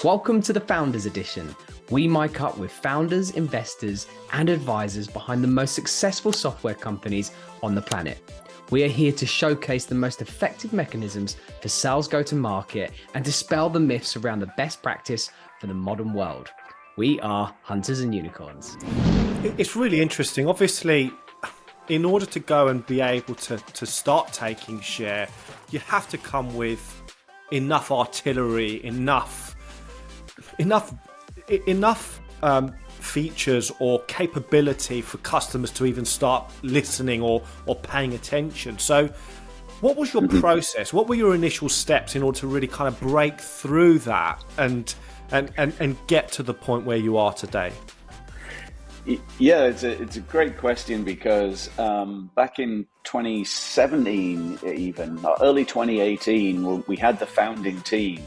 Welcome to the Founders Edition. We mic up with founders, investors, and advisors behind the most successful software companies on the planet. We are here to showcase the most effective mechanisms for sales go-to-market and dispel the myths around the best practice for the modern world. We are Hunters and Unicorns. It's really interesting. Obviously, in order to go and be able to start taking share, you have to come with enough artillery, enough features or capability for customers to even start listening or paying attention. So what was your process? What were your initial steps in order to really kind of break through that and get to the point where you are today? Yeah, it's a great question because back in 2017, even or early 2018, we had the founding team,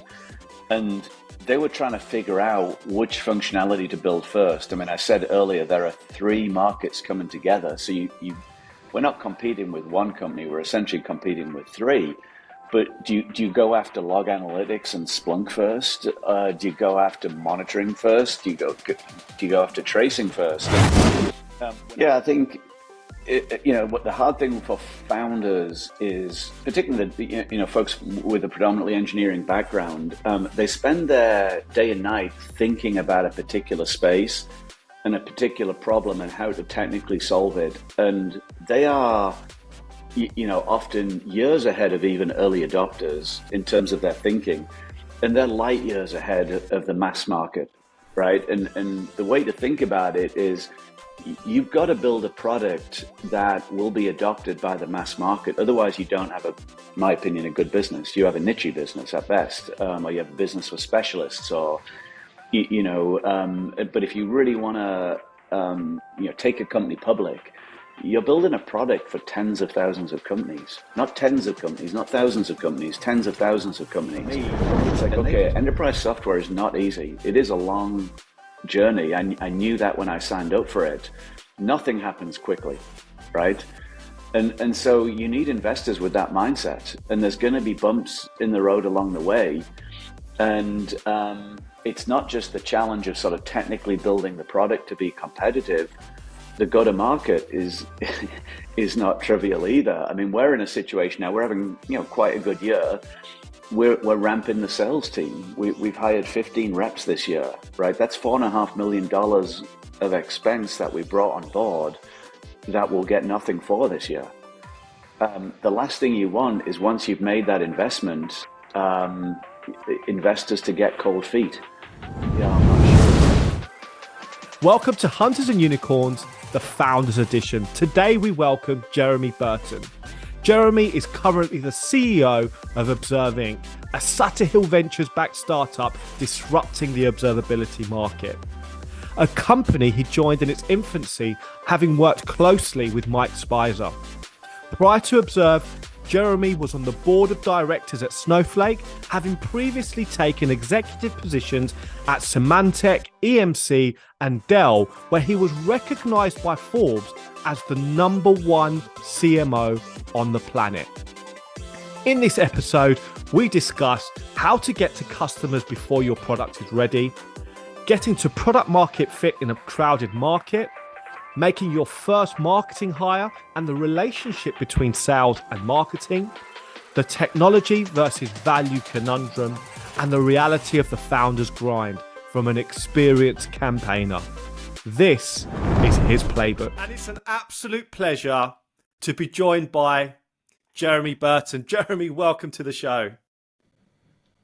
and they were trying to figure out which functionality to build first. I mean, I said earlier there are three markets coming together, so we're not competing with one company; we're essentially competing with three. But do you go after log analytics and Splunk first? Do you go after monitoring first? Do you go after tracing first? I think what the hard thing for founders is, particularly folks with a predominantly engineering background, they spend their day and night thinking about a particular space and a particular problem and how to technically solve it, and they are often years ahead of even early adopters in terms of their thinking, and they're light years ahead of the mass market, right? And the way to think about it is you've got to build a product that will be adopted by the mass market. Otherwise, you don't have, in my opinion, a good business. You have a niche business at best, or you have a business with specialists, or but if you really want to take a company public, you're building a product for tens of thousands of companies, not tens of companies, not thousands of companies, tens of thousands of companies. It's like, okay, enterprise software is not easy. It is a long journey. I knew that when I signed up for it. Nothing happens quickly, right? And so you need investors with that mindset. And there's going to be bumps in the road along the way. And it's not just the challenge of sort of technically building the product to be competitive. The go-to-market is not trivial either. I mean, we're in a situation now, we're having quite a good year. We're ramping the sales team. We've hired 15 reps this year, right? That's $4.5 million of expense that we brought on board that we'll get nothing for this year. The last thing you want is, once you've made that investment, investors to get cold feet. Yeah, I'm not sure. Welcome to Hunters and Unicorns, the Founders Edition. Today we welcome Jeremy Burton. Jeremy is currently the CEO of Observability, a Sutter Hill Ventures backed startup disrupting the observability market. A company he joined in its infancy, having worked closely with Mike Speiser. Prior to Observe, Jeremy was on the board of directors at Snowflake, having previously taken executive positions at Symantec, EMC, and Dell, where he was recognized by Forbes as the #1 CMO on the planet. In this episode, we discuss how to get to customers before your product is ready, getting to product market fit in a crowded market, making your first marketing hire and the relationship between sales and marketing, the technology versus value conundrum, and the reality of the founder's grind from an experienced campaigner. This is his playbook. And it's an absolute pleasure to be joined by Jeremy Burton. Jeremy, welcome to the show.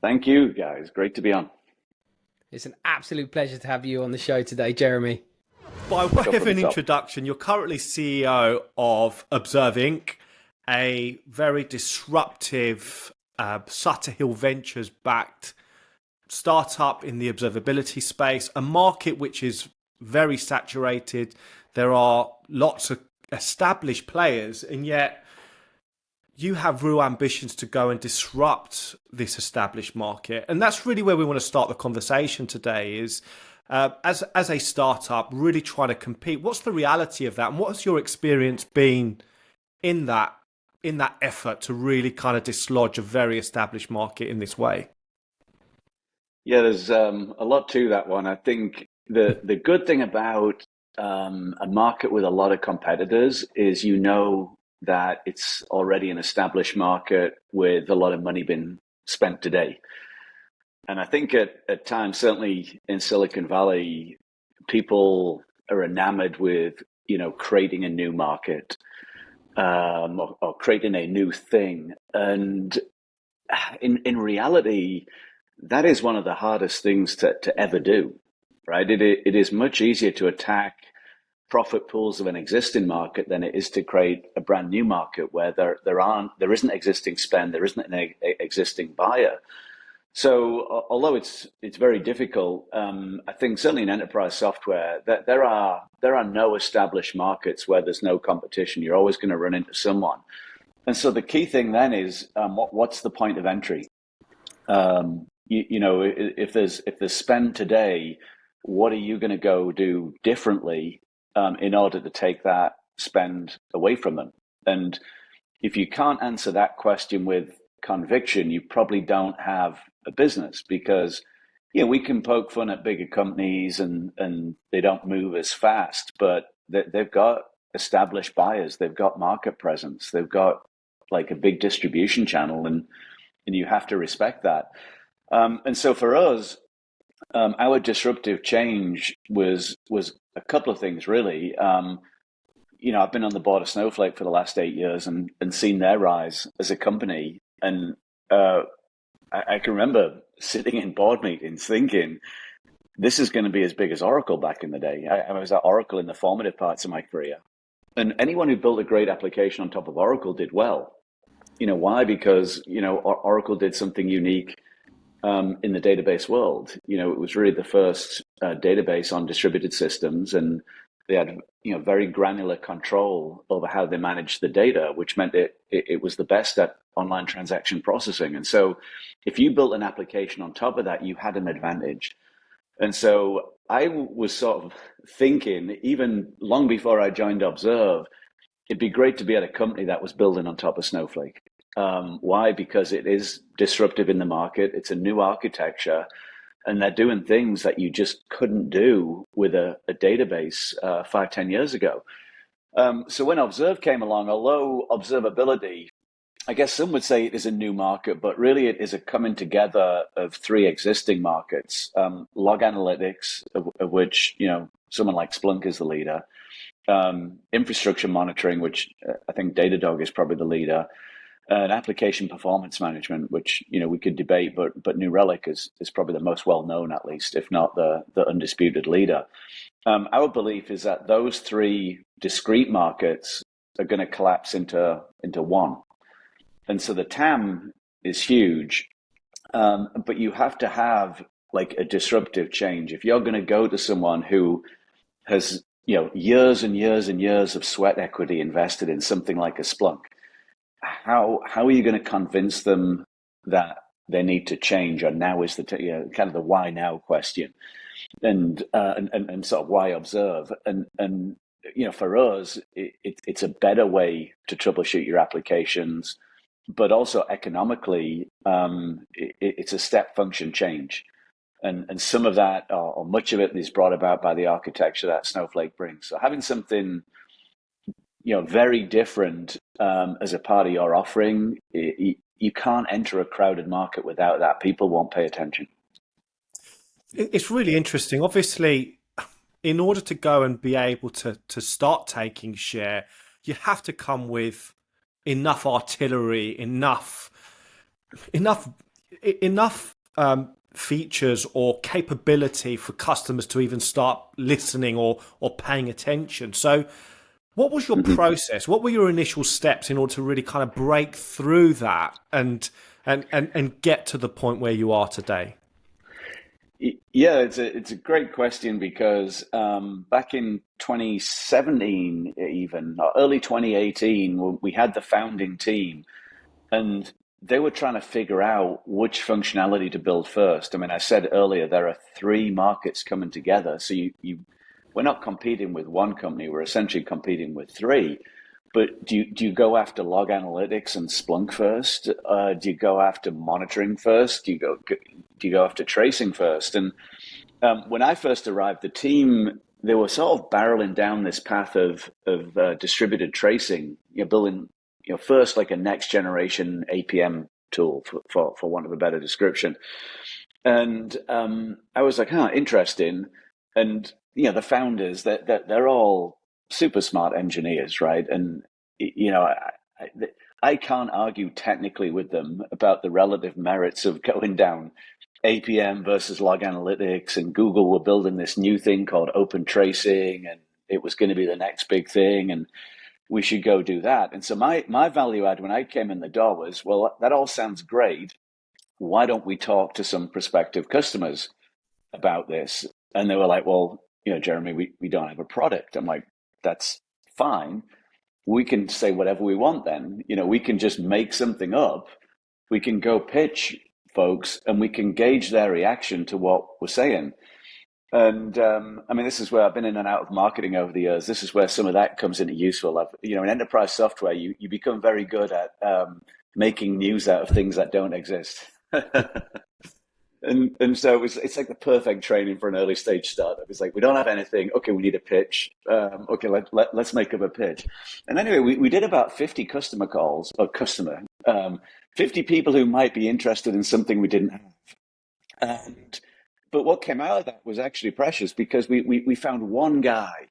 Thank you, guys. Great to be on. It's an absolute pleasure to have you on the show today, Jeremy. By way of an introduction, you're currently CEO of Observe Inc., a very disruptive Sutter Hill Ventures backed startup in the observability space, a market which is very saturated. There are lots of established players, and yet you have real ambitions to go and disrupt this established market. And that's really where we want to start the conversation today is, as a startup, really trying to compete. What's the reality of that? And what has your experience been in that effort to really kind of dislodge a very established market in this way? Yeah, there's a lot to that one. I think the good thing about a market with a lot of competitors is that it's already an established market with a lot of money being spent today. And I think at times, certainly in Silicon Valley, people are enamored with, creating a new market, or creating a new thing. And in reality, that is one of the hardest things to ever do, right? It is much easier to attack profit pools of an existing market than it is to create a brand new market where there isn't existing spend, there isn't an existing buyer. So although it's very difficult, I think certainly in enterprise software that there are no established markets where there's no competition. You're always going to run into someone, and so the key thing then is what's the point of entry? If there's spend today, what are you going to go do differently in order to take that spend away from them? And if you can't answer that question with conviction, you probably don't have a business, because we can poke fun at bigger companies and they don't move as fast, but they've got established buyers, they've got market presence, they've got like a big distribution channel, and you have to respect that. And so for us, our disruptive change was a couple of things really. I've been on the board of Snowflake for the last 8 years and seen their rise as a company. And I can remember sitting in board meetings thinking, this is going to be as big as Oracle back in the day. I was at Oracle in the formative parts of my career. And anyone who built a great application on top of Oracle did well. Why? Because, Oracle did something unique in the database world. It was really the first database on distributed systems, and they had very granular control over how they managed the data, which meant it was the best at online transaction processing. And so if you built an application on top of that, you had an advantage. And so I was sort of thinking, even long before I joined Observe, it'd be great to be at a company that was building on top of Snowflake. Why? Because it is disruptive in the market. It's a new architecture, and they're doing things that you just couldn't do with a database 5-10 years ago. So when Observe came along, although observability, I guess some would say it is a new market, but really it is a coming together of three existing markets. Log analytics, of which someone like Splunk is the leader. Infrastructure monitoring, which I think Datadog is probably the leader. And application performance management, which we could debate, but New Relic is probably the most well known, at least, if not the undisputed leader. Our belief is that those three discrete markets are going to collapse into one, and so the TAM is huge, but you have to have like a disruptive change if you're going to go to someone who has years and years and years of sweat equity invested in something like a Splunk. How are you going to convince them that they need to change, or now is the kind of the why now question, and sort of why Observe, and for us it's a better way to troubleshoot your applications, but also economically it's a step function change, and some of that or much of it is brought about by the architecture that Snowflake brings. So having something very different as a part of your offering, you can't enter a crowded market without that. People won't pay attention. It's really interesting. Obviously, in order to go and be able to start taking share, you have to come with enough artillery, enough features or capability for customers to even start listening or paying attention. So what was your process? What were your initial steps in order to really kind of break through that and get to the point where you are today? Yeah, it's a great question, because back in 2017, even or early 2018, we had the founding team, and they were trying to figure out which functionality to build first. I mean, I said earlier there are three markets coming together, so we're not competing with one company, we're essentially competing with three. But do you go after log analytics and Splunk first? Do you go after monitoring first? Do you go after tracing first? And when I first arrived, the team, they were sort of barreling down this path of distributed tracing, building first like a next generation APM tool for want of a better description. And I was like, interesting. And the founders, that they're all super smart engineers, right? And I can't argue technically with them about the relative merits of going down APM versus log analytics. And Google were building this new thing called open tracing, and it was going to be the next big thing, and we should go do that. And so my value add when I came in the door was, well, that all sounds great. Why don't we talk to some prospective customers about this? And they were like, well, Jeremy, we don't have a product. I'm like, that's fine. We can say whatever we want then. We can just make something up. We can go pitch folks and we can gauge their reaction to what we're saying. And this is where I've been in and out of marketing over the years. This is where some of that comes into useful. In enterprise software, you become very good at making news out of things that don't exist. And so it's like the perfect training for an early stage startup. It's like, we don't have anything. Okay, we need a pitch. Okay, let's make up a pitch. And anyway, we did about 50 customer calls, 50 people who might be interested in something we didn't have. But what came out of that was actually precious, because we found one guy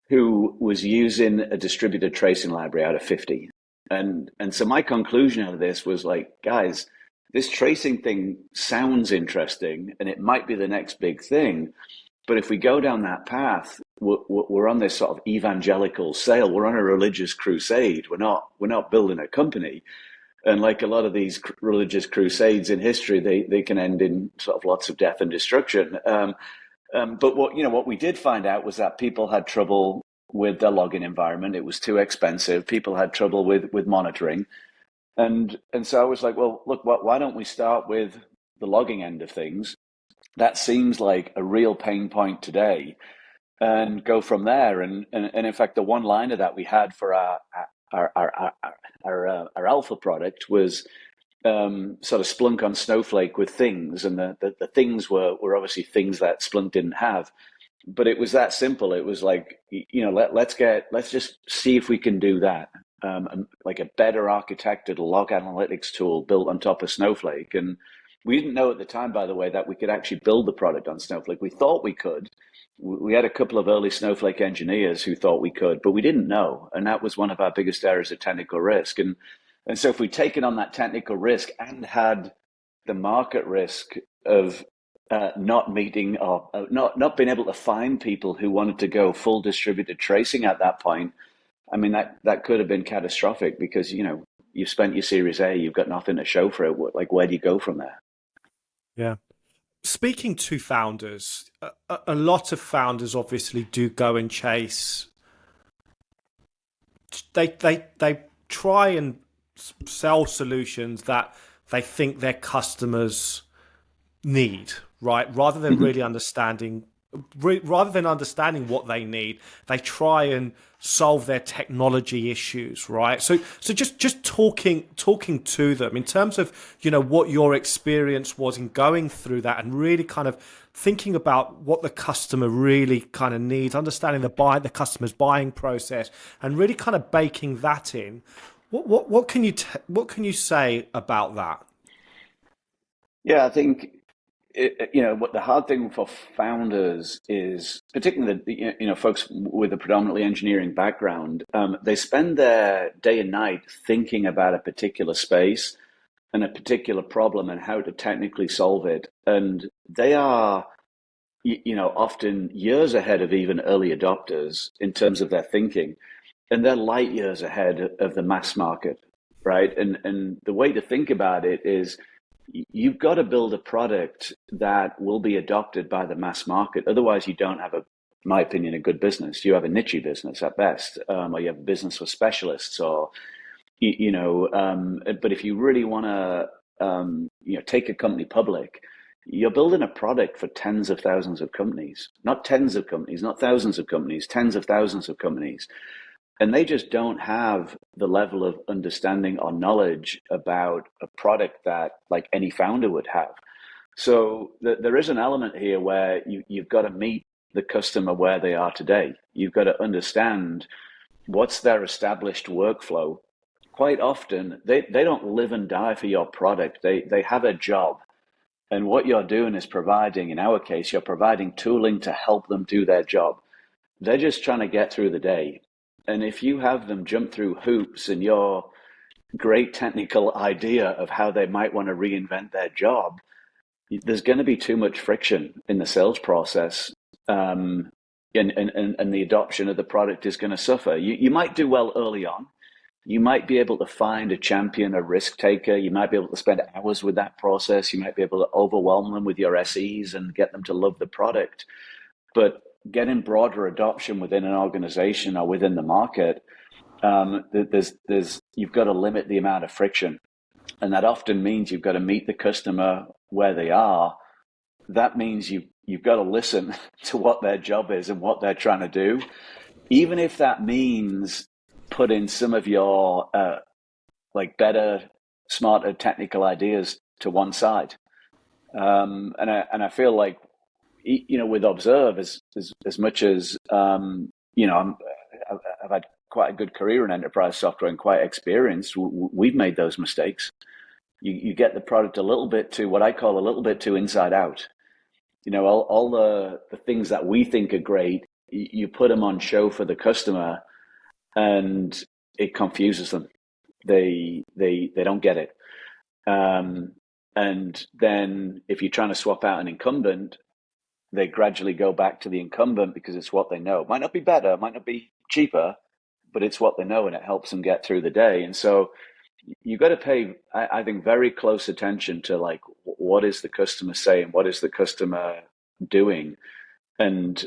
who was using a distributed tracing library out of 50. And so my conclusion out of this was like, guys, this tracing thing sounds interesting and it might be the next big thing. But if we go down that path, we're on this sort of evangelical sale. We're on a religious crusade. We're not building a company. And like a lot of these religious crusades in history, they can end in sort of lots of death and destruction. But what we did find out was that people had trouble with their login environment. It was too expensive. People had trouble with monitoring. And so I was like, well, look, why don't we start with the logging end of things? That seems like a real pain point today, and go from there. And in fact, the one liner that we had for our alpha product was sort of Splunk on Snowflake with things, and the things were obviously things that Splunk didn't have. But it was that simple. It was like, let's just see if we can do that. Like a better architected log analytics tool built on top of Snowflake. And we didn't know at the time, by the way, that we could actually build the product on Snowflake. We thought we could. We had a couple of early Snowflake engineers who thought we could, but we didn't know. And that was one of our biggest areas of technical risk. And so if we'd taken on that technical risk and had the market risk of not meeting or not being able to find people who wanted to go full distributed tracing at that point, that could have been catastrophic, because, you've spent your Series A, you've got nothing to show for it. Like, where do you go from there? Yeah. Speaking to founders, a lot of founders obviously do go and chase. They try and sell solutions that they think their customers need, right? Rather than really understanding what they need, they try and solve their technology issues, right? So just talking to them in terms of, what your experience was in going through that, and really kind of thinking about what the customer really kind of needs, understanding the customer's buying process, and really kind of baking that in. What can you say about that? Yeah, I think what the hard thing for founders is, particularly the folks with a predominantly engineering background, they spend their day and night thinking about a particular space and a particular problem and how to technically solve it, and they are often years ahead of even early adopters in terms of their thinking, and they're light years ahead of the mass market, right? And the way to think about it is, you've got to build a product that will be adopted by the mass market. Otherwise, you don't have, in my opinion, a good business. You have a niche business at best, or you have a business for specialists, or But if you really want to, take a company public, you're building a product for tens of thousands of companies, not tens of companies, not thousands of companies, tens of thousands of companies. and they just don't have the level of understanding or knowledge about a product that like any founder would have. So there is an element here where you've got to meet the customer where they are today. You've got to understand what's their established workflow. Quite often, they don't live and die for your product. They have a job. And what you're doing is providing, in our case, you're providing tooling to help them do their job. They're just trying to get through the day. And if you have them jump through hoops and your great technical idea of how they might want to reinvent their job, there's going to be too much friction in the sales process, and the adoption of the product is going to suffer. You might do well early on. You might be able to find a champion, a risk taker. You might be able to spend hours with that process. You might be able to overwhelm them with your SEs and get them to love the product. But getting broader adoption within an organization or within the market, you've got to limit the amount of friction. And that often means you've got to meet the customer where they are. That means you've got to listen to what their job is and what they're trying to do, even if that means put in some of your better, smarter technical ideas to one side. And I feel like, with Observe, as much as I've had quite a good career in enterprise software and quite experienced, we've made those mistakes. You get the product a little bit too, what I call a little bit too inside out. All the things that we think are great, you put them on show for the customer, and it confuses them. They don't get it. And then if you're trying to swap out an incumbent, they gradually go back to the incumbent because it's what they know. It might not be better, might not be cheaper, but it's what they know, and it helps them get through the day. And so you've got to pay, I think, very close attention to like, what is the customer saying? What is the customer doing? And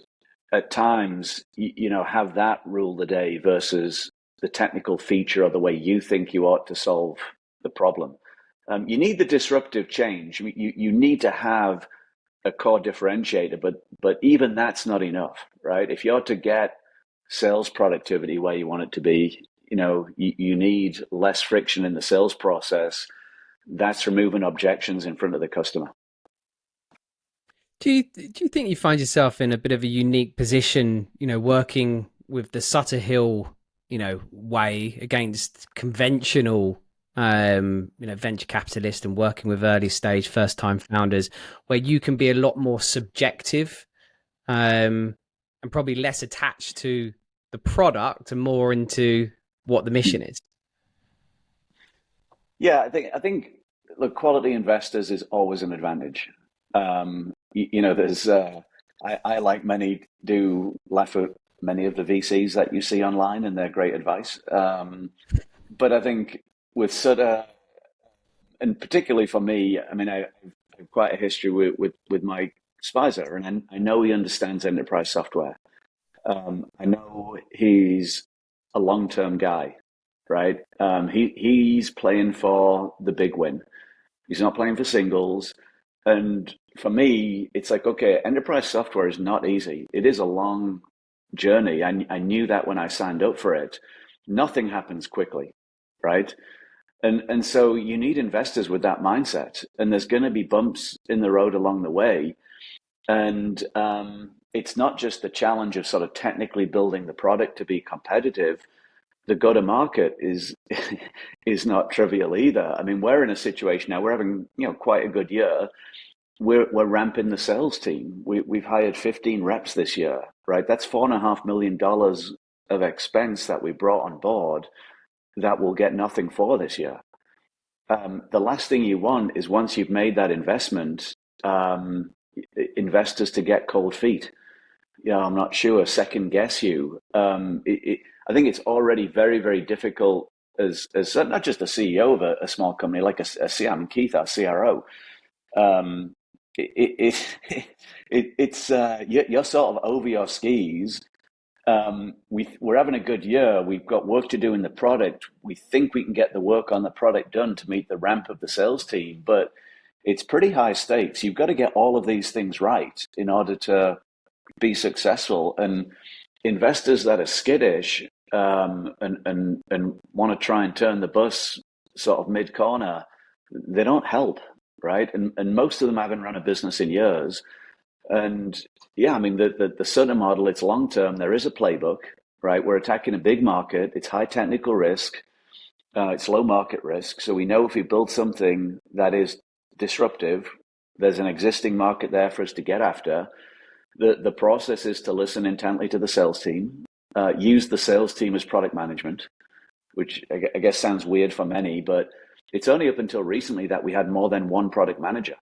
at times, have that rule the day versus the technical feature or the way you think you ought to solve the problem. You need the disruptive change. You need to have a core differentiator, but even that's not enough, right? If you're to get sales productivity where you want it to be, you need less friction in the sales process. That's removing objections in front of the customer. Do you think you find yourself in a bit of a unique position, working with the Sutter Hill, way against conventional, venture capitalists and working with early stage first time founders, where you can be a lot more subjective, and probably less attached to the product and more into what the mission is? Yeah, I think look, quality investors is always an advantage. There's I like many do laugh at many of the VCs that you see online and their great advice. But I think with Sutter, and particularly for me, I mean, I have quite a history with Mike Speiser, and I know he understands enterprise software. I know he's a long-term guy, right? He's playing for the big win. He's not playing for singles. And for me, it's like, okay, enterprise software is not easy. It is a long journey. I knew that when I signed up for it. Nothing happens quickly, right? And so you need investors with that mindset. And there's going to be bumps in the road along the way. And it's not just the challenge of sort of technically building the product to be competitive. The go-to-market is not trivial either. I mean, we're in a situation now, we're having quite a good year. We're ramping the sales team. We've hired 15 reps this year, right? That's $4.5 million of expense that we brought on board that we'll get nothing for this year. The last thing you want is, once you've made that investment, investors to get cold feet. I'm not sure, second guess you. I think it's already very, very difficult as not just a CEO of a small company like a CM Keith, our CRO. It's you're sort of over your skis. We're having a good year. We've got work to do in the product. We think we can get the work on the product done to meet the ramp of the sales team, but it's pretty high stakes. You've got to get all of these things right in order to be successful. And investors that are skittish and want to try and turn the bus sort of mid corner, they don't help, right? And most of them haven't run a business in years. And yeah, I mean, the Sutter model, it's long term. There is a playbook, right? We're attacking a big market. It's high technical risk. It's low market risk. So we know if we build something that is disruptive, there's an existing market there for us to get after. The process is to listen intently to the sales team, use the sales team as product management, which I guess sounds weird for many, but it's only up until recently that we had more than one product manager,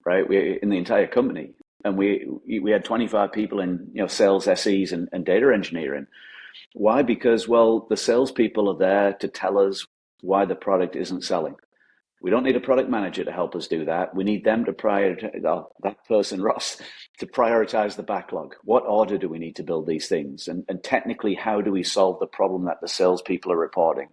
right? We in the entire company. And we had 25 people in sales, SEs, and data engineering. Why? Because, well, the salespeople are there to tell us why the product isn't selling. We don't need a product manager to help us do that. We need them to prioritize, that person, Ross, to prioritize the backlog. What order do we need to build these things? And technically, how do we solve the problem that the salespeople are reporting?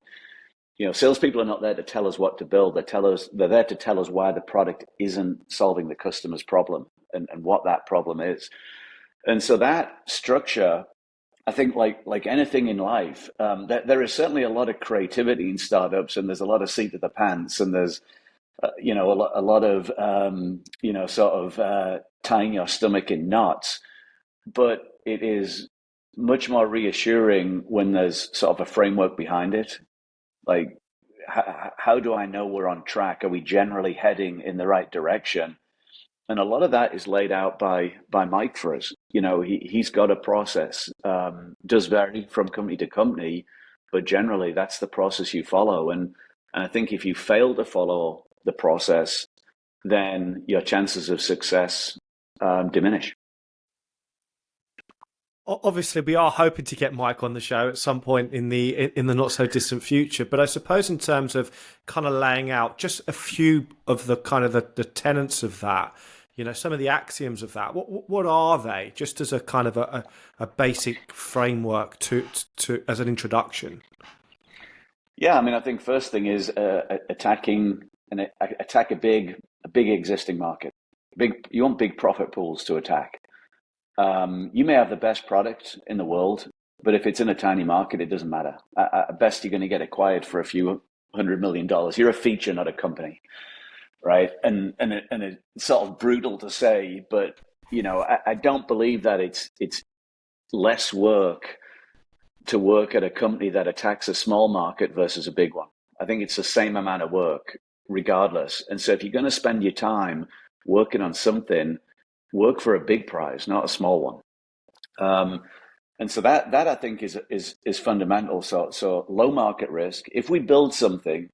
Salespeople are not there to tell us what to build. They're there to tell us why the product isn't solving the customer's problem and what that problem is. And so that structure, I think, like anything in life, there is certainly a lot of creativity in startups, and there's a lot of seat of the pants, and there's a lot of tying your stomach in knots. But it is much more reassuring when there's sort of a framework behind it. Like, how do I know we're on track? Are we generally heading in the right direction? And a lot of that is laid out by Mike for us. He's got a process, does vary from company to company, but generally that's the process you follow. And I think if you fail to follow the process, then your chances of success diminish. Obviously, we are hoping to get Mike on the show at some point in the not so distant future. But I suppose in terms of kind of laying out just a few of the kind of the tenets of that, some of the axioms of that. What are they? Just as a kind of a basic framework to as an introduction. Yeah, I mean, I think first thing is attack a big existing market. You want big profit pools to attack. You may have the best product in the world, but if it's in a tiny market, it doesn't matter. At best, you're going to get acquired for a few $100 million. You're a feature, not a company, right? And it's sort of brutal to say, but I don't believe that it's less work to work at a company that attacks a small market versus a big one. I think it's the same amount of work, regardless. And so if you're going to spend your time working on something, work for a big prize, not a small one. And so that I think is fundamental. So low market risk. If we build something,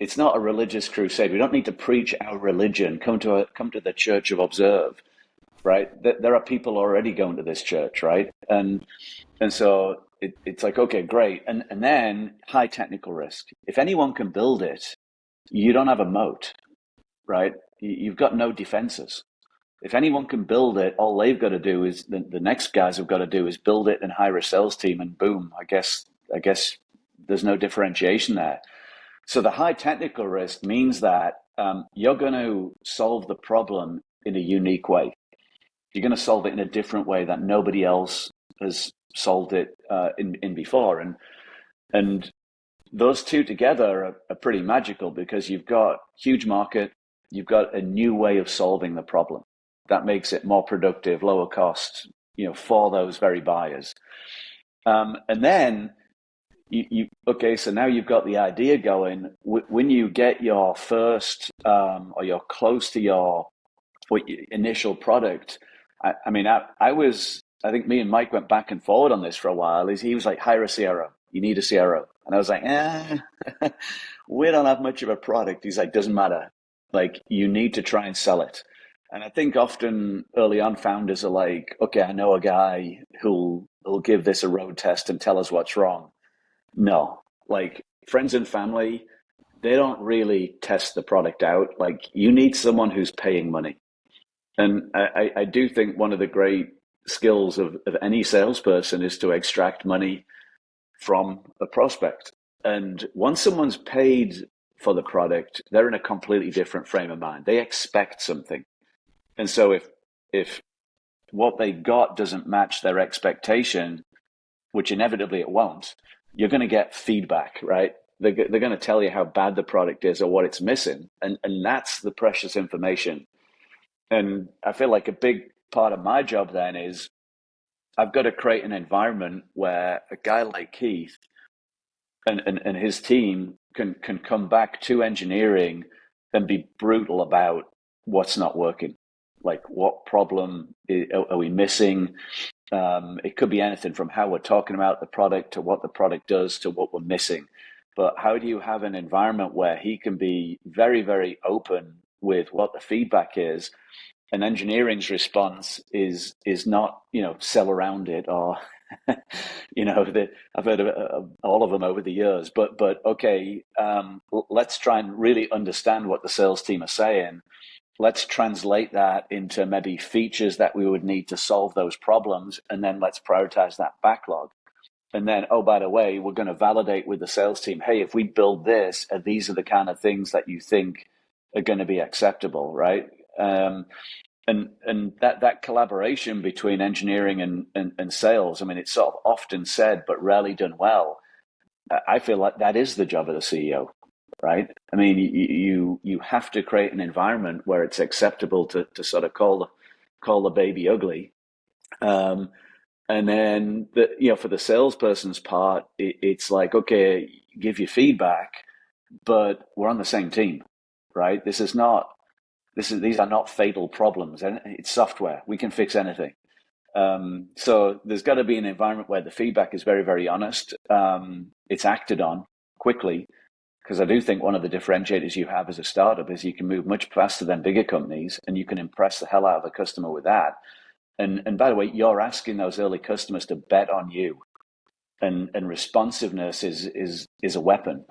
it's not a religious crusade. We don't need to preach our religion. Come to the church of Observe, right? There are people already going to this church, right? And so it's like, okay, great. And then high technical risk. If anyone can build it, you don't have a moat, right? You've got no defenses. If anyone can build it, all they've got to do is the next guys have got to do is build it and hire a sales team, and boom, I guess there's no differentiation there. So the high technical risk means that you're going to solve the problem in a unique way. You're going to solve it in a different way that nobody else has solved it in before, and those two together are pretty magical because you've got huge market, you've got a new way of solving the problem. That makes it more productive, lower cost, for those very buyers. And then so now you've got the idea going. When you get your first, or you're close to your initial product, I think me and Mike went back and forward on this for a while. He was like, hire a CRO. You need a CRO. And I was like, we don't have much of a product. He's like, doesn't matter. Like, you need to try and sell it. And I think often early on founders are like, okay, I know a guy who'll give this a road test and tell us what's wrong. No, like friends and family, they don't really test the product out. Like, you need someone who's paying money. And I do think one of the great skills of any salesperson is to extract money from a prospect. And once someone's paid for the product, they're in a completely different frame of mind. They expect something. And so if what they got doesn't match their expectation, which inevitably it won't, you're going to get feedback, right? They're going to tell you how bad the product is or what it's missing. And that's the precious information. And I feel like a big part of my job then is I've got to create an environment where a guy like Keith and his team can come back to engineering and be brutal about what's not working. Like, what problem are we missing? It could be anything from how we're talking about the product to what the product does to what we're missing. But how do you have an environment where he can be very, very open with what the feedback is? And engineering's response is not, sell around it or, I've heard of all of them over the years. But okay, let's try and really understand what the sales team are saying. Let's translate that into maybe features that we would need to solve those problems, and then let's prioritize that backlog. And then, oh, by the way, we're going to validate with the sales team, hey, if we build this, these are the kind of things that you think are going to be acceptable, right? And that collaboration between engineering and sales, I mean, it's sort of often said, but rarely done well. I feel like that is the job of the CEO. Right. I mean, you have to create an environment where it's acceptable to sort of call the baby ugly. And then, for the salesperson's part, it's like, okay, give you feedback, but we're on the same team, right? These are not fatal problems. And it's software. We can fix anything. So there's got to be an environment where the feedback is very, very honest. It's acted on quickly. Because I do think one of the differentiators you have as a startup is you can move much faster than bigger companies, and you can impress the hell out of a customer with that. And by the way, you're asking those early customers to bet on you, and responsiveness is a weapon.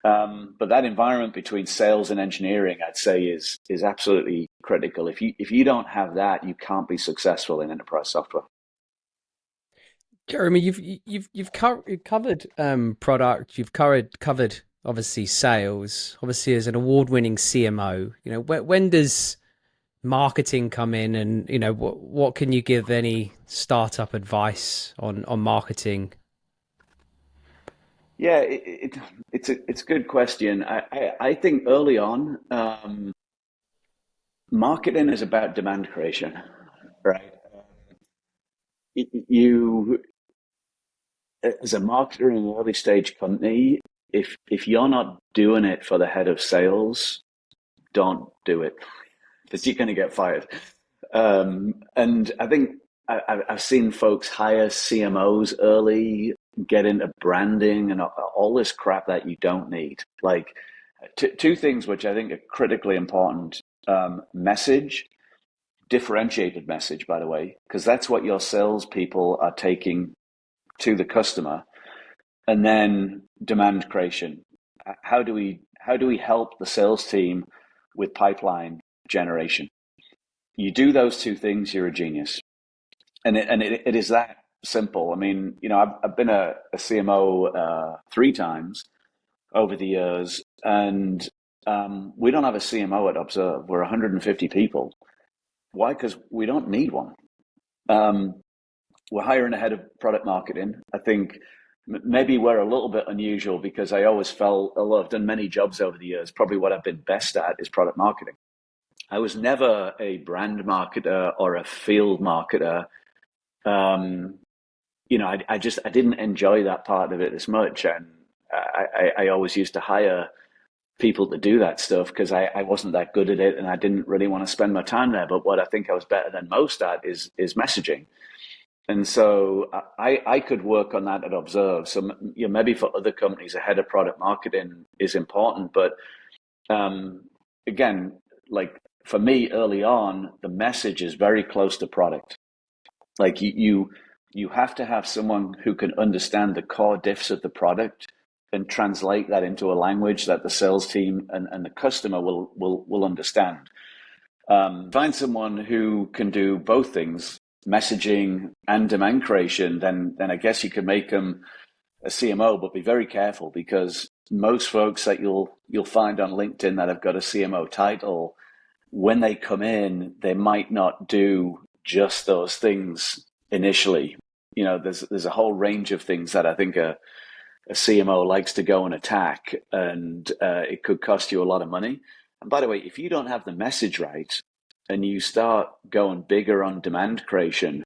But that environment between sales and engineering, I'd say, is absolutely critical. If you don't have that, you can't be successful in enterprise software. Jeremy, you've covered product, you've covered obviously sales, obviously as an award-winning CMO. When does marketing come in, and what can you give any startup advice on marketing? Yeah, it's a good question. I think early on, marketing is about demand creation, right? You, as a marketer in an early stage company, if you're not doing it for the head of sales, don't do it, because you're going to get fired. And I think I've seen folks hire CMOs early, get into branding and all this crap that you don't need. Like two things which I think are critically important: message, differentiated message, by the way, because that's what your salespeople are taking to the customer. And then demand creation. How do we help the sales team with pipeline generation? You do those two things, you're a genius. And it is that simple. I mean, I've been a CMO 3 times over the years, and we don't have a CMO at Observe. We're 150 people. Why? Because we don't need one. We're hiring a head of product marketing. I think maybe we're a little bit unusual because I always felt, although I've done many jobs over the years, probably what I've been best at is product marketing. I was never a brand marketer or a field marketer. I didn't enjoy that part of it as much. And I always used to hire people to do that stuff because I wasn't that good at it and I didn't really want to spend my time there. But what I think I was better than most at is messaging. And so I could work on that at Observe. So maybe for other companies, a head of product marketing is important. But again, like for me early on, the message is very close to product. Like you have to have someone who can understand the core diffs of the product and translate that into a language that the sales team and the customer will understand. Find someone who can do both things, messaging and demand creation, then I guess you could make them a CMO, but be very careful because most folks that you'll find on LinkedIn that have got a CMO title, when they come in, they might not do just those things initially. there's a whole range of things that I think a CMO likes to go and attack, and it could cost you a lot of money. And by the way, if you don't have the message right and you start going bigger on demand creation,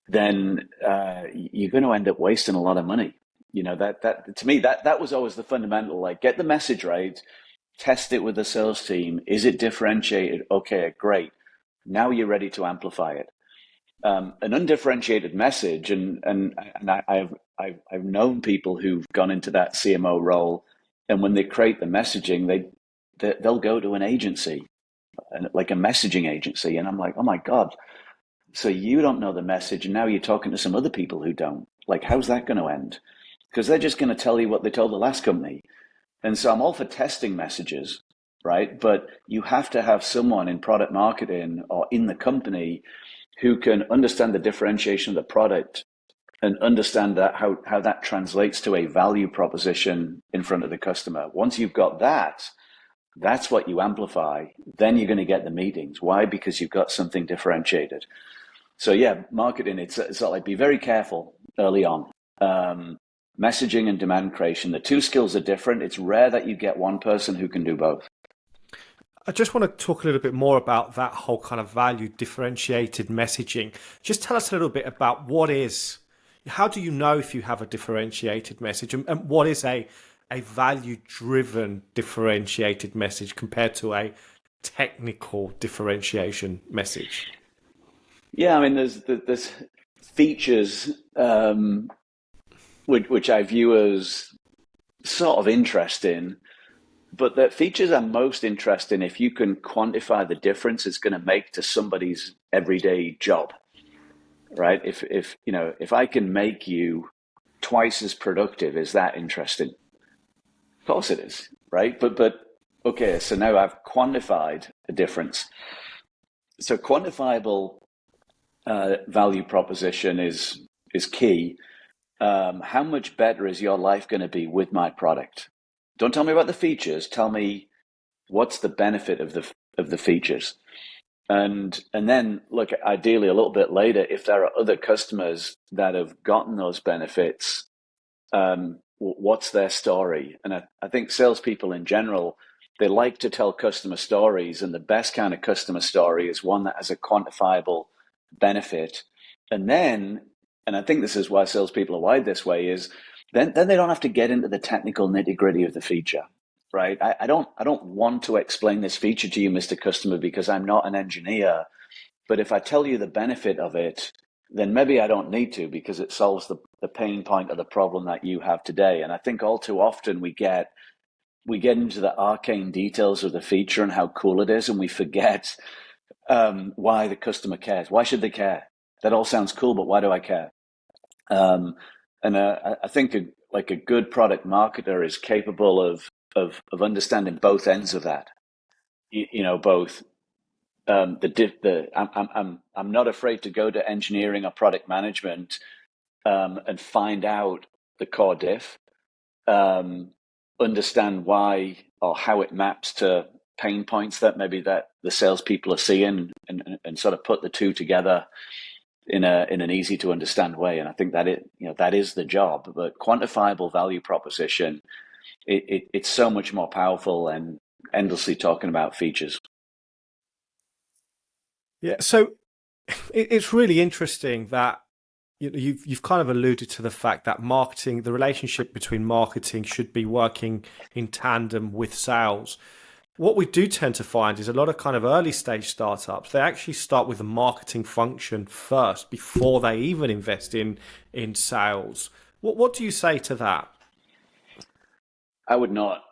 then you're going to end up wasting a lot of money. That to me, that was always the fundamental, like, get the message right, test it with the sales team. Is it differentiated? Okay, great. Now you're ready to amplify it. An undifferentiated message, and I've known people who've gone into that CMO role, and when they create the messaging, they'll go to an agency, like a messaging agency, and I'm like, oh my God, so you don't know the message, and now you're talking to some other people who don't. Like, how's that going to end? Because they're just going to tell you what they told the last company. And so I'm all for testing messages, right? But you have to have someone in product marketing or in the company who can understand the differentiation of the product and understand that how that translates to a value proposition in front of the customer. Once you've got that, that's what you amplify. Then you're going to get the meetings. Why? Because you've got something differentiated. So yeah, marketing, it's like, be very careful early on. Messaging and demand creation, the two skills are different. It's rare that you get one person who can do both. I just want to talk a little bit more about that whole kind of value differentiated messaging. Just tell us a little bit about how do you know if you have a differentiated message, and what is a value-driven differentiated message compared to a technical differentiation message? Yeah, I mean, there's features which I view as sort of interesting, but the features are most interesting if you can quantify the difference it's going to make to somebody's everyday job, right? If I can make you twice as productive, is that interesting? Of course it is, right? But okay, so now I've quantified a difference. So quantifiable value proposition is key. How much better is your life going to be with my product? Don't tell me about the features. Tell me what's the benefit of the features. And then look, ideally a little bit later, if there are other customers that have gotten those benefits, what's their story? And I think salespeople in general, they like to tell customer stories, and the best kind of customer story is one that has a quantifiable benefit. And I think this is why salespeople are wired this way, is then they don't have to get into the technical nitty-gritty of the feature, right? I don't want to explain this feature to you, Mr. Customer, because I'm not an engineer. But if I tell you the benefit of it, then maybe I don't need to, because it solves the pain point of the problem that you have today. And I think all too often we get into the arcane details of the feature and how cool it is, and we forget why the customer cares. Why should they care? That all sounds cool, but why do I care? I think a good product marketer is capable of understanding both ends of that. Both I'm not afraid to go to engineering or product management and find out the core diff, understand why or how it maps to pain points that maybe that the salespeople are seeing, and sort of put the two together in an easy to understand way. And I think that is the job. But quantifiable value proposition, it's so much more powerful than endlessly talking about features. Yeah, so it's really interesting that you've kind of alluded to the fact that marketing, the relationship between marketing should be working in tandem with sales. What we do tend to find is a lot of kind of early stage startups, they actually start with the marketing function first before they even invest in sales. What do you say to that? I would not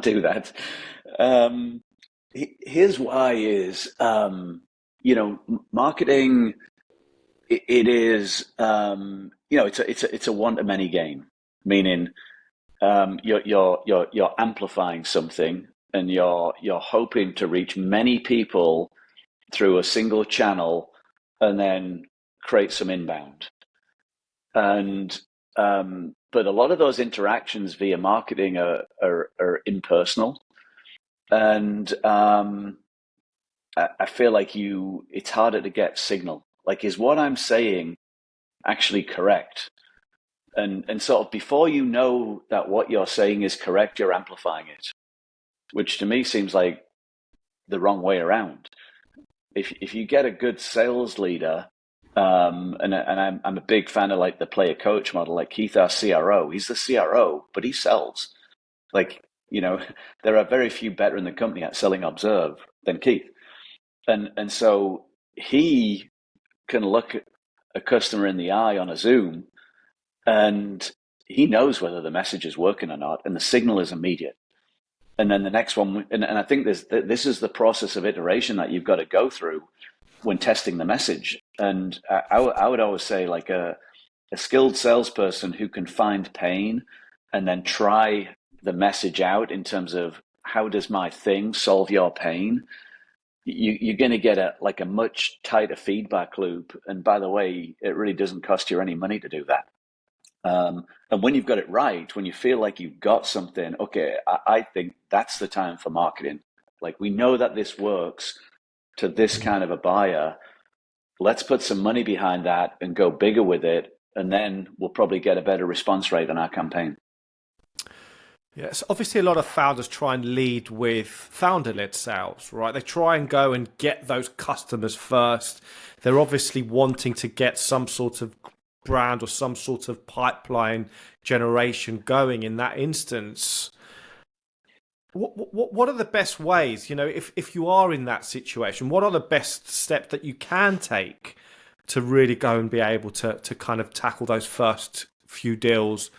do that. Here's why is, marketing, it is, it's a one-to-many game, meaning you're amplifying something, and you're hoping to reach many people through a single channel, and then create some inbound. And but a lot of those interactions via marketing are impersonal, and I feel like it's harder to get signal. Like, is what I'm saying actually correct. And sort of before you know that what you're saying is correct, you're amplifying it, which to me seems like the wrong way around. If you get a good sales leader, and I'm a big fan of like the player coach model, like Keith, our CRO, he's the CRO, but he sells. Like, there are very few better in the company at selling Observe than Keith. And so he can look at a customer in the eye on a Zoom, and he knows whether the message is working or not, and the signal is immediate. And then the next one, and I think this is the process of iteration that you've got to go through when testing the message. And I would always say, like a skilled salesperson who can find pain and then try the message out in terms of how does my thing solve your pain, you're going to get a much tighter feedback loop. And by the way, it really doesn't cost you any money to do that. And when you've got it right, when you feel like you've got something, okay, I think that's the time for marketing. Like, we know that this works to this kind of a buyer. Let's put some money behind that and go bigger with it. And then we'll probably get a better response rate on our campaign. Yes, obviously a lot of founders try and lead with founder-led sales, right? They try and go and get those customers first. They're obviously wanting to get some sort of brand or some sort of pipeline generation going in that instance. What are the best ways, if you are in that situation, what are the best steps that you can take to really go and be able to kind of tackle those first few deals?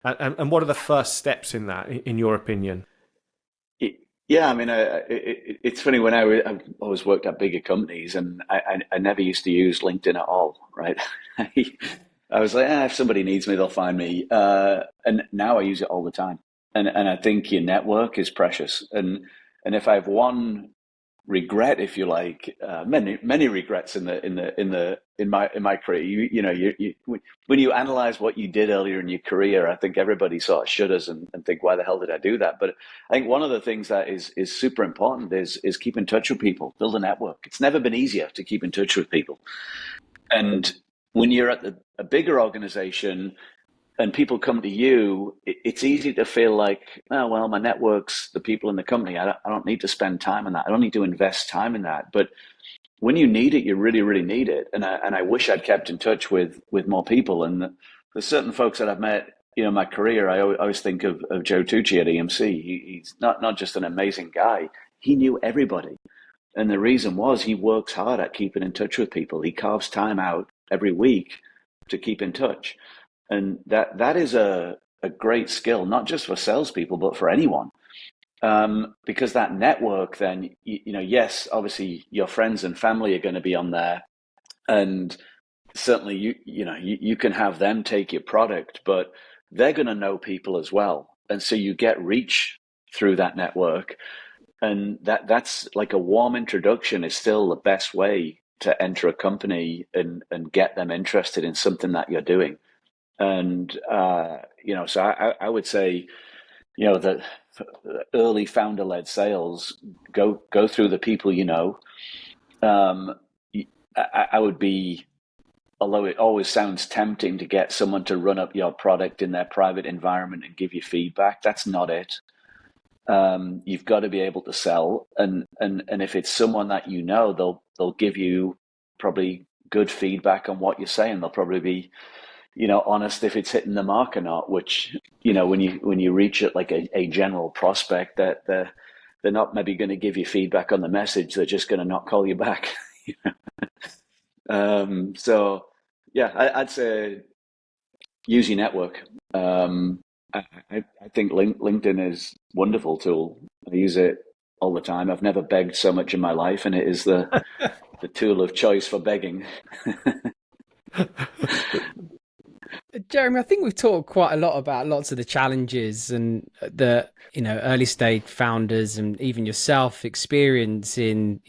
And what are the first steps in that, in your opinion? Yeah, I mean, it's funny, when I always worked at bigger companies, and I never used to use LinkedIn at all, right? I was like, if somebody needs me, they'll find me. And now I use it all the time. And I think your network is precious. And if I have one regret, if you like, many regrets in my career, when you analyze what you did earlier in your career, I think everybody sort of shudders and think, why the hell did I do that? But I think one of the things that is super important is keep in touch with people, build a network. It's never been easier to keep in touch with people. And when you're at a bigger organization and people come to you, it's easy to feel like, oh, well, my network's the people in the company. I don't need to spend time on that. I don't need to invest time in that. But when you need it, you really, really need it. And I wish I'd kept in touch with more people. And there's certain folks that I've met, in my career. I always think of Joe Tucci at EMC. He's not just an amazing guy. He knew everybody. And the reason was he works hard at keeping in touch with people. He carves time out every week to keep in touch. And that is a great skill, not just for salespeople, but for anyone. Because that network, then, yes, obviously your friends and family are going to be on there. And certainly you can have them take your product, but they're going to know people as well. And so you get reach through that network. And that's like a warm introduction is still the best way to enter a company and get them interested in something that you're doing. And, so I would say, that early founder-led sales, go through the people you know. I would be, although it always sounds tempting to get someone to run up your product in their private environment and give you feedback, that's not it. You've got to be able to sell, and if it's someone that they'll give you probably good feedback on what you're saying. They'll probably be, honest if it's hitting the mark or not. Which, when you reach it like a general prospect, that they're not maybe going to give you feedback on the message. They're just going to not call you back. So yeah, I'd say use your network. I think LinkedIn is a wonderful tool. I use it all the time. I've never begged so much in my life, and it is the tool of choice for begging. Jeremy, I think we've talked quite a lot about lots of the challenges and the early stage founders and even yourself experience in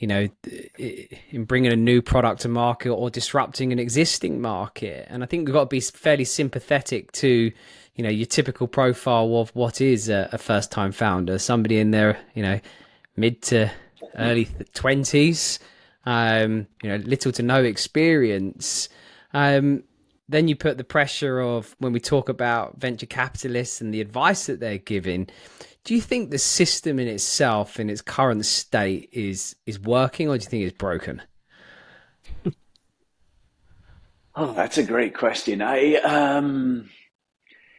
bringing a new product to market or disrupting an existing market. And I think we've got to be fairly sympathetic to your typical profile of what is a first time founder, somebody in their mid to early 20s, little to no experience. then you put the pressure of when we talk about venture capitalists and the advice that they're giving. Do you think the system in itself, in its current state, is working, or do you think it's broken? Oh, that's a great question.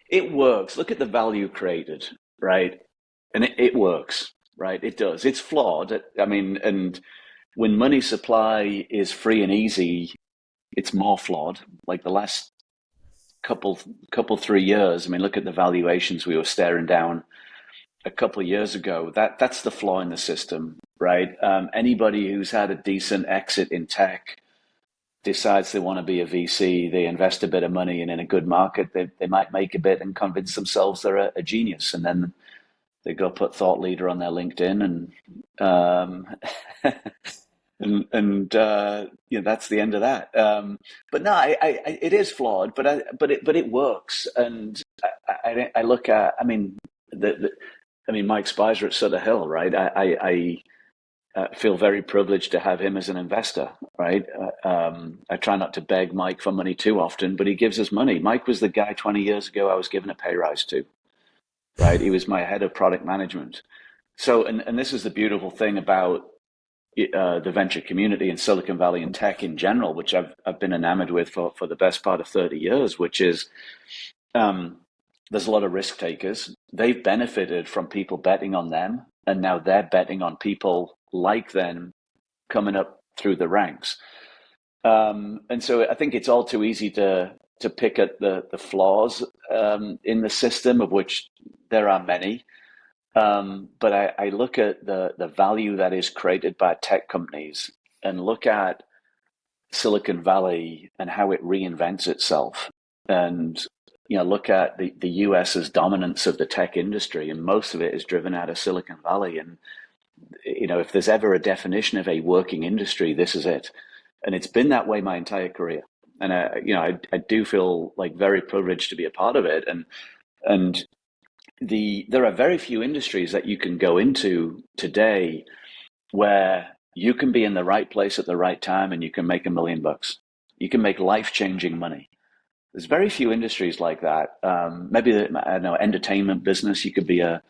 It works. Look at the value created, right? And it works, right? It does. It's flawed. I mean, and when money supply is free and easy, it's more flawed. Like the last couple 3 years. I mean, look at the valuations we were staring down a couple of years ago. That's the flaw in the system, right? Anybody who's had a decent exit in tech decides they want to be a VC, they invest a bit of money, and in a good market, they might make a bit and convince themselves they're a genius, and then they go put thought leader on their LinkedIn, and that's the end of that. But no, it is flawed, but it works, and I look at, I mean, Mike Speiser at Sutter Hill, right? I feel very privileged to have him as an investor, right? I try not to beg Mike for money too often, but he gives us money. Mike was the guy 20 years ago I was giving a pay rise to, right? He was my head of product management. So, and this is the beautiful thing about the venture community in Silicon Valley and tech in general, which I've been enamored with for the best part of 30 years, which is there's a lot of risk takers. They've benefited from people betting on them, and now they're betting on people like them coming up through the ranks. And so I think it's all too easy to pick at the flaws in the system, of which there are many. But I look at the value that is created by tech companies and look at Silicon Valley and how it reinvents itself, and look at the US's dominance of the tech industry, and most of it is driven out of Silicon Valley. And if there's ever a definition of a working industry, this is it. And it's been that way my entire career. And I do feel like very privileged to be a part of it. And there are very few industries that you can go into today where you can be in the right place at the right time and you can make $1 million. You can make life-changing money. There's very few industries like that. Maybe, I don't know, entertainment business. You could be a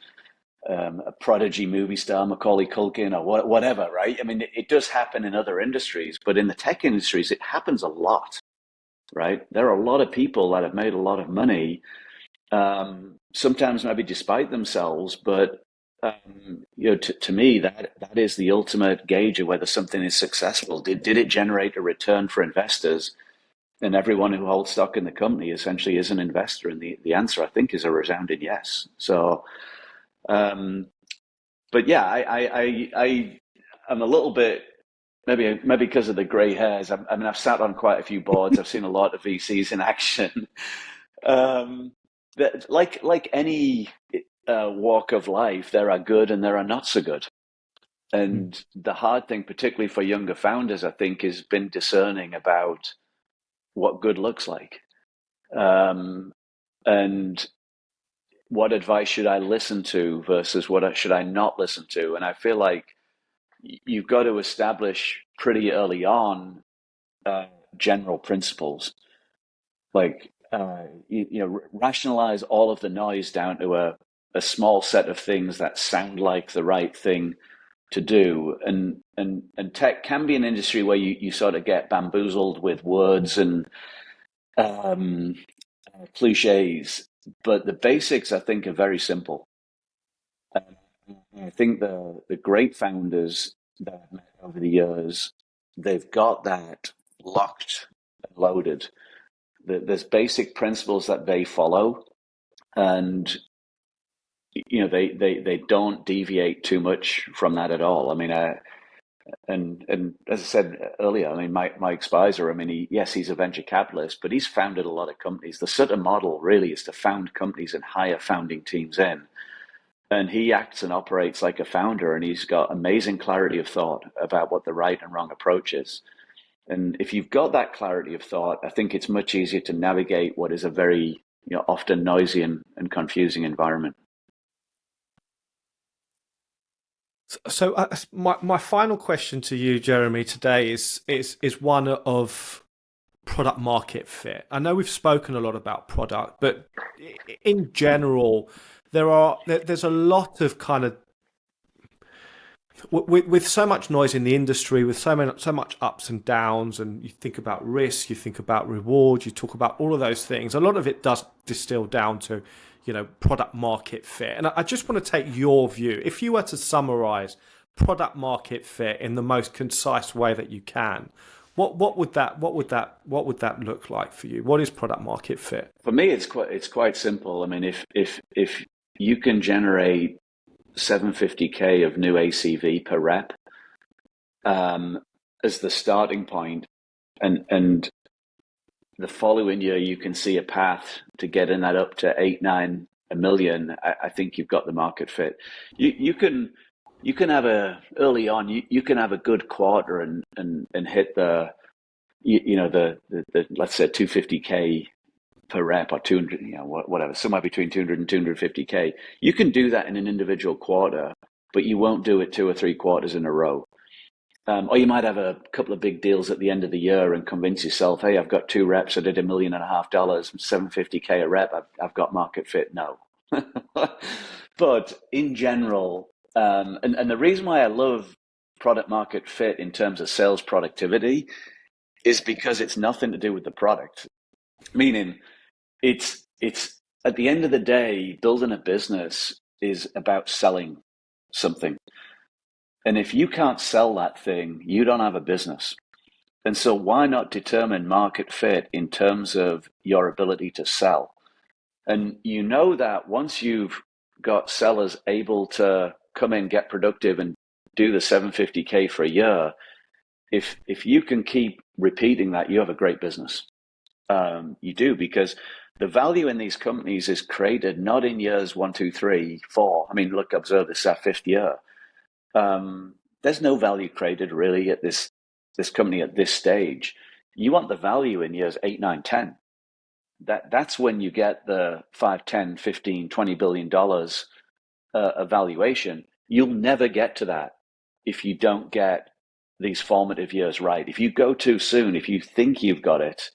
prodigy movie star, Macaulay Culkin, or whatever, right? I mean, it does happen in other industries, but in the tech industries, it happens a lot, right? There are a lot of people that have made a lot of money, sometimes maybe despite themselves, but to me, that is the ultimate gauge of whether something is successful. Did it generate a return for investors? And everyone who holds stock in the company essentially is an investor. And the answer, I think, is a resounding yes. So, but yeah, I'm a little bit, maybe because of the gray hairs. I mean, I've sat on quite a few boards. I've seen a lot of VCs in action. That like any walk of life, there are good and there are not so good. And the hard thing, particularly for younger founders, I think, has been discerning about what good looks like, and what advice should I listen to versus what should I not listen to. And I feel like you've got to establish pretty early on general principles, like rationalize all of the noise down to a small set of things that sound like the right thing to do. And tech can be an industry where you sort of get bamboozled with words and cliches, but the basics, I think, are very simple. I think the great founders that I've met over the years, they've got that locked and loaded. There's basic principles that they follow, and they don't deviate too much from that at all. I mean, and as I said earlier, I mean, Mike Speiser, I mean, he's a venture capitalist, but he's founded a lot of companies. The Sutter model really is to found companies and hire founding teams in. And he acts and operates like a founder, and he's got amazing clarity of thought about what the right and wrong approach is. And if you've got that clarity of thought, I think it's much easier to navigate what is a very, often noisy and confusing environment. So my final question to you, Jeremy, today is one of product market fit? I know we've spoken a lot about product, but in general, there's a lot of kind of with so much noise in the industry, with so much ups and downs, and you think about risk, you think about reward, you talk about all of those things. A lot of it does distill down to, product market fit. And I just want to take your view. If you were to summarize product market fit in the most concise way that you can, what would that look like for you? What is product market fit? For me, it's quite simple. I mean, if you can generate 750K of new ACV per rep as the starting point, and the following year you can see a path to getting that up to 8-9 million, I think you've got the market fit. You can have early on you can have a good quarter and hit the let's say 250K per rep or 200, whatever, somewhere between 200 and 250K. You can do that in an individual quarter, but you won't do it 2 or 3 quarters in a row. Or you might have a couple of big deals at the end of the year and convince yourself, hey, I've got 2 reps, I did $1.5 million, $750K a rep, I've got market fit. No. But in general, and the reason why I love product market fit in terms of sales productivity is because it's nothing to do with the product. Meaning, it's at the end of the day, building a business is about selling something. And if you can't sell that thing, you don't have a business. And so why not determine market fit in terms of your ability to sell? And you know that once you've got sellers able to come in, get productive, and do the 750K for a year, if you can keep repeating that, you have a great business. You do, because the value in these companies is created not in years 1, 2, 3, 4. I mean, look, observe this, our 5th year. There's no value created really at this company at this stage. You want the value in years 8, 9, 10. That's when you get the 5, 10, 15, $20 billion valuation. You'll never get to that if you don't get these formative years right. If you go too soon, if you think you've got it,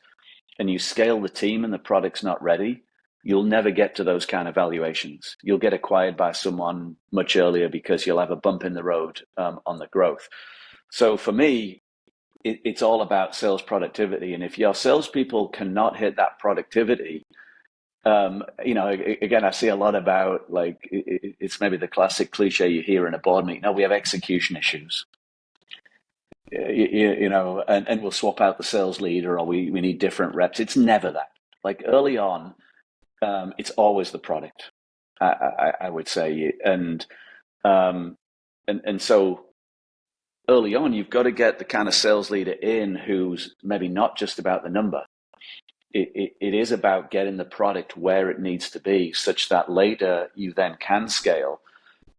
and you scale the team and the product's not ready, you'll never get to those kind of valuations. You'll get acquired by someone much earlier because you'll have a bump in the road on the growth. So for me, it's all about sales productivity. And if your salespeople cannot hit that productivity, again, I see a lot about, like, it's maybe the classic cliche you hear in a board meeting. No, we have execution issues. And we'll swap out the sales leader, or we need different reps. It's never that. Like, early on, it's always the product, I would say. And so early on, you've got to get the kind of sales leader in who's maybe not just about the number. It is about getting the product where it needs to be, such that later you then can scale.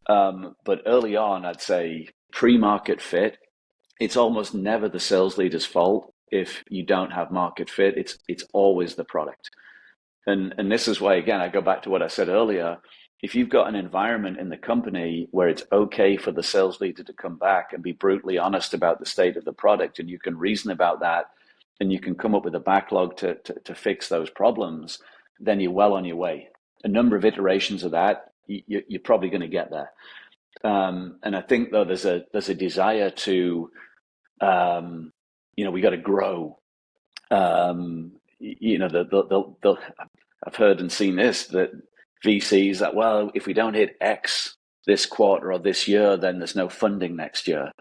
But early on, I'd say pre-market fit, it's almost never the sales leader's fault if you don't have market fit. It's always the product. And this is why, again, I go back to what I said earlier. If you've got an environment in the company where it's okay for the sales leader to come back and be brutally honest about the state of the product, and you can reason about that, and you can come up with a backlog to fix those problems, then you're well on your way. A number of iterations of that, you're probably going to get there. And I think, though, there's a desire to, we got to grow. I've heard and seen this, that VCs that, well, if we don't hit X this quarter or this year, then there's no funding next year.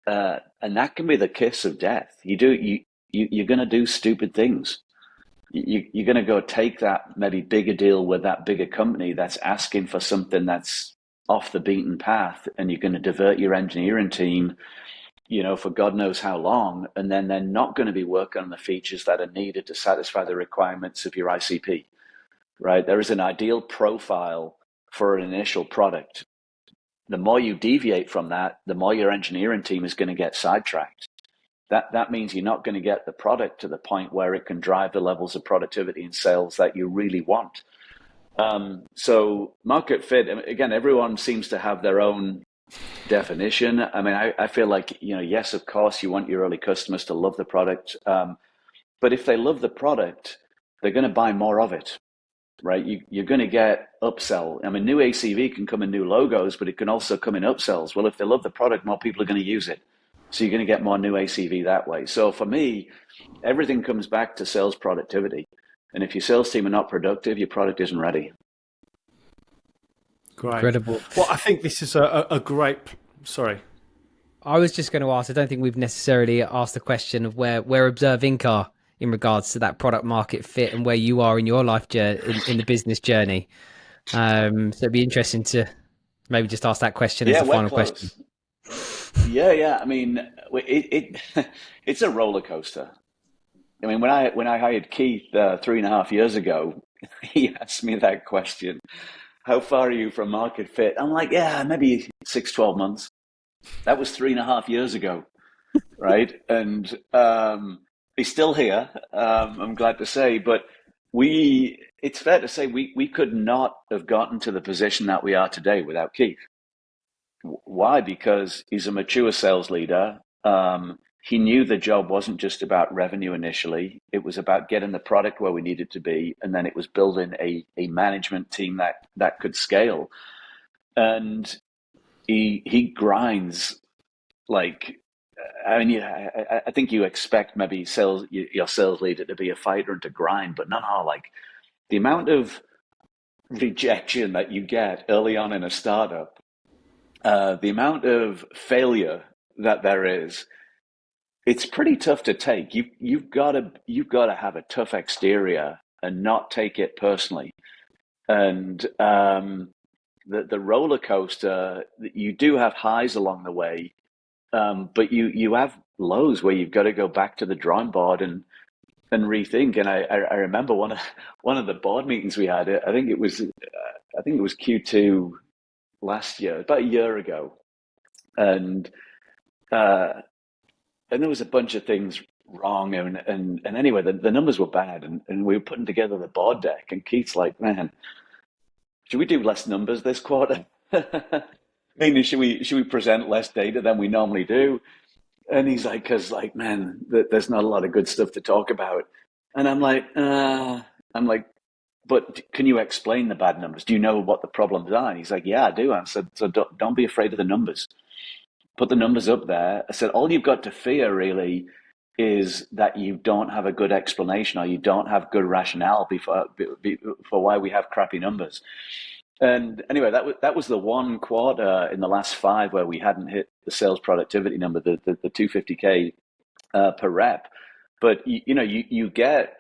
And that can be the kiss of death. You're going to do stupid things. You're going to go take that maybe bigger deal with that bigger company that's asking for something that's off the beaten path, and you're going to divert your engineering team, for God knows how long, and then they're not going to be working on the features that are needed to satisfy the requirements of your ICP, right? There is an ideal profile for an initial product. The more you deviate from that, the more your engineering team is going to get sidetracked. That means you're not going to get the product to the point where it can drive the levels of productivity and sales that you really want. So market fit, again, everyone seems to have their own definition. I mean, I feel like, yes, of course, you want your early customers to love the product. But if they love the product, they're going to buy more of it, right? You're going to get upsell. I mean, new ACV can come in new logos, but it can also come in upsells. Well, if they love the product, more people are going to use it. So you're going to get more new ACV that way. So for me, everything comes back to sales productivity. And if your sales team are not productive, your product isn't ready. Great. Incredible. Well, I think this is a great... Sorry. I was just going to ask, I don't think we've necessarily asked the question of where Observe Inc. are in regards to that product market fit and where you are in your life in the business journey. So it'd be interesting to maybe just ask that question as the final question. Yeah. I mean, it's a roller coaster. I mean, when I hired Keith 3.5 years ago, he asked me that question. How far are you from market fit? I'm like, yeah, maybe 6-12 months. That was 3.5 years ago, right? And he's still here, I'm glad to say, but it's fair to say we could not have gotten to the position that we are today without Keith. Why? Because he's a mature sales leader. He knew the job wasn't just about revenue initially. It was about getting the product where we needed to be. And then it was building a management team that could scale. And he grinds like, I mean, I think you expect maybe your sales leader to be a fighter and to grind, but no, like the amount of rejection that you get early on in a startup, the amount of failure that there is, it's pretty tough to take. You've got to have a tough exterior and not take it personally. And the roller coaster, you do have highs along the way, but you have lows where you've got to go back to the drawing board and rethink. And I remember one of the board meetings we had. I think it was Q2 last year, about a year ago, and there was a bunch of things wrong, and anyway, the numbers were bad, and we were putting together the board deck, and Keith's like, man, should we do less numbers this quarter? Meaning, should we present less data than we normally do? And he's like, because like, man, there's not a lot of good stuff to talk about. And I'm like, but can you explain the bad numbers? Do you know what the problems are? And he's like, yeah, I do. I said, so don't be afraid of the numbers. Put the numbers up there. I said, all you've got to fear really is that you don't have a good explanation or you don't have good rationale for why we have crappy numbers. And anyway, that was the one quarter in the last 5 where we hadn't hit the sales productivity number, the 250K per rep. But you get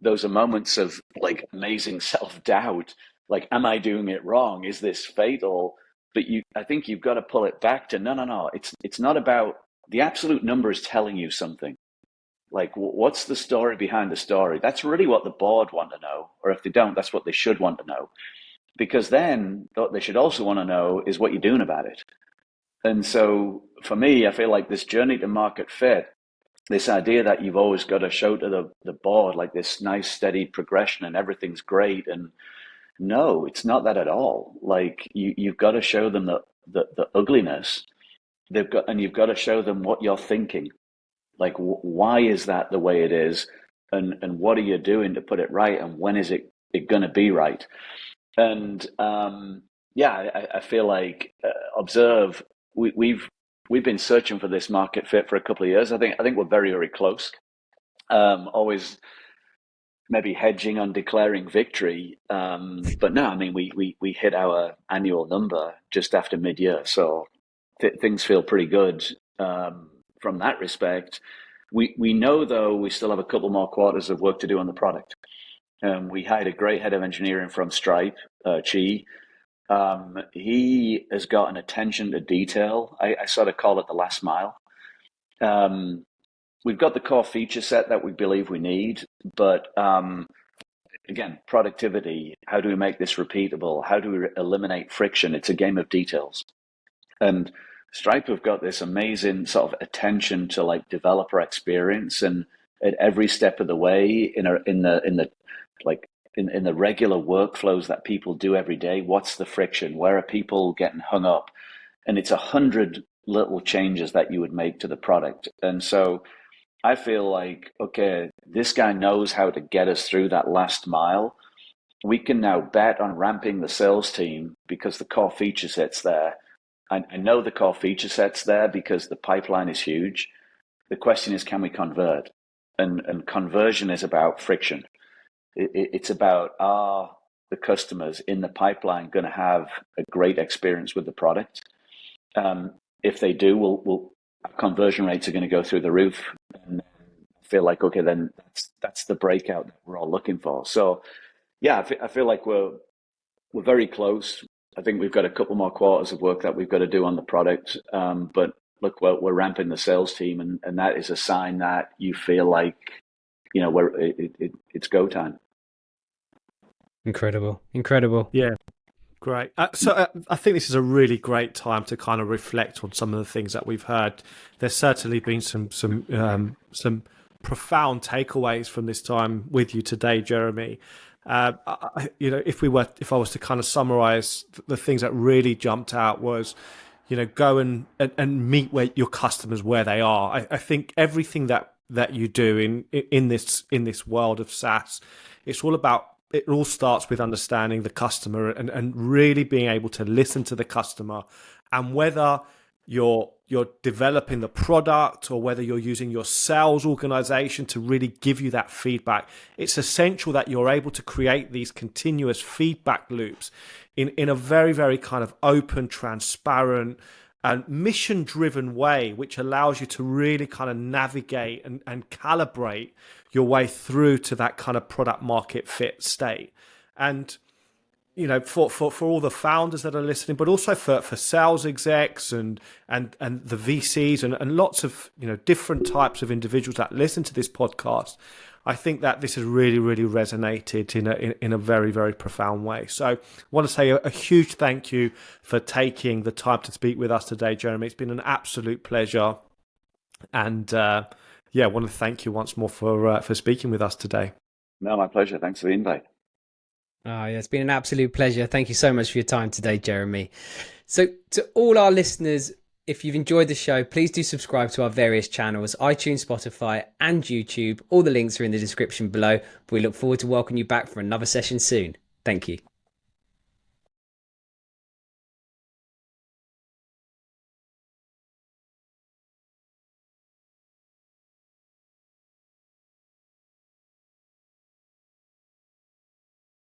those moments of like amazing self-doubt, like, am I doing it wrong? Is this fatal? But I think you've got to pull it back to no. It's not about the absolute number is telling you something. Like, what's the story behind the story? That's really what the board want to know. Or if they don't, that's what they should want to know. Because then what they should also want to know is what you're doing about it. And so for me, I feel like this journey to market fit, this idea that you've always got to show to the board like this nice steady progression and everything's great, and no, it's not that at all. Like you've got to show them the ugliness. You've got to show them what you're thinking. Like why is that the way it is, and what are you doing to put it right, and when is it going to be right? And I feel like Observe. We've been searching for this market fit for a couple of years. I think we're very, very close. Always maybe hedging on declaring victory, but no, I mean we hit our annual number just after mid-year, so things feel pretty good from that respect. We know though we still have a couple more quarters of work to do on the product. We hired a great head of engineering from Stripe, Chi. He has got an attention to detail. I sort of call it the last mile. We've got the core feature set that we believe we need, but again, productivity, how do we make this repeatable? How do we eliminate friction? It's a game of details. And Stripe have got this amazing sort of attention to like developer experience, and at every step of the way in the regular workflows that people do every day, what's the friction? Where are people getting hung up? And it's 100 little changes that you would make to the product. And so I feel like, okay, this guy knows how to get us through that last mile. We can now bet on ramping the sales team because the core feature set's there. I know the core feature set's there because the pipeline is huge. The question is, can we convert? And conversion is about friction. It's about, are the customers in the pipeline going to have a great experience with the product? If they do, our conversion rates are going to go through the roof, and feel like, okay, then that's the breakout that we're all looking for. So yeah, I feel like we're very close. I think we've got a couple more quarters of work that we've got to do on the product. But look, we're ramping the sales team, and that is a sign that you feel like, it's go time. Incredible. Yeah. Great. So I think this is a really great time to kind of reflect on some of the things that we've heard. There's certainly been some profound takeaways from this time with you today, Jeremy. If I was to kind of summarize the things that really jumped out was, go and meet your customers where they are. I think everything that you do in this world of SaaS, it all starts with understanding the customer and really being able to listen to the customer. And whether you're developing the product or whether you're using your sales organization to really give you that feedback, it's essential that you're able to create these continuous feedback loops in a very, very kind of open, transparent, and mission-driven way, which allows you to really kind of navigate and calibrate your way through to that kind of product market fit state. And for all the founders that are listening, but also for sales execs and the VCs and lots of different types of individuals that listen to this podcast, I think that this has really, really resonated in a very, very profound way. So I want to say a huge thank you for taking the time to speak with us today, Jeremy. It's been an absolute pleasure. And I want to thank you once more for speaking with us today. No, my pleasure. Thanks for the invite. Oh, yeah, it's been an absolute pleasure. Thank you so much for your time today, Jeremy. So to all our listeners, if you've enjoyed the show, please do subscribe to our various channels, iTunes, Spotify, and YouTube. All the links are in the description below. We look forward to welcoming you back for another session soon. Thank you.